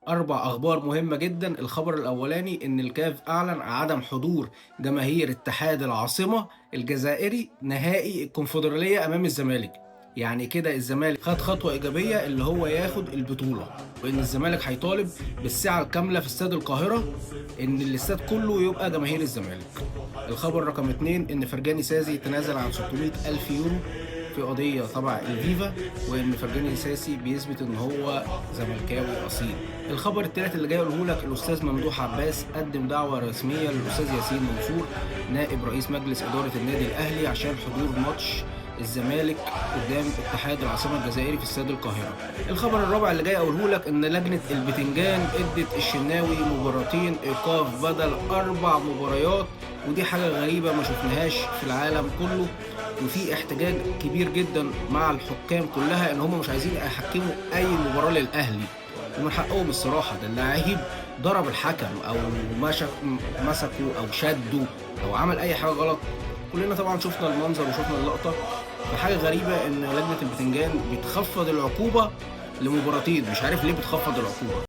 4 أخبار مهمة جدًا. الخبر الأولاني إن الCAF أعلن عدم حضور جماهير اتحاد العاصمة الجزائري نهائي الكونفدرالية أمام الزمالك. يعني كده الزمالك خد خطوة إيجابية اللي هو ياخد البطولة، وإن الزمالك هيطالب بالسعة الكاملة في استاد القاهرة، إن الاستاد كله يبقى جماهير الزمالك. الخبر رقم 2 إن فرجاني ساسي تنازل عن 600,000 يورو في قضية تبع الفيفا، وإن فرجاني ساسي بيثبت إن هو زملكاوي أصيل. الخبر التالت اللي جاي أقوله لك، الأستاذ ممدوح عباس قدم دعوة رسمية للأستاذ ياسين منصور نائب رئيس مجلس إدارة النادي الأهلي عشان حضور ماتش الزمالك قدام اتحاد العاصمة الجزائري في استاد القاهرة. الخبر الرابع اللي جاي أقوله لك إن لجنة البتنجان ادت الشناوي مباراتين إيقاف بدل 4 مباريات، ودي حاجة غريبة ما شفناهاش في العالم كله. وفي احتجاج كبير جدًا مع الحكام كلها إن هم مش عايزين يحكموا أي مباراة للأهلي، ومن حقهم الصراحة. ده اللعيب ضرب الحكم أو مسكه أو شده أو عمل أي حاجة غلط. كلنا طبعًا شفنا المنظر وشفنا اللقطة. فحاجة غريبة إن لجنة البتنجان بتخفّض العقوبة لمباراتين، مش عارف ليه بتخفّض العقوبة.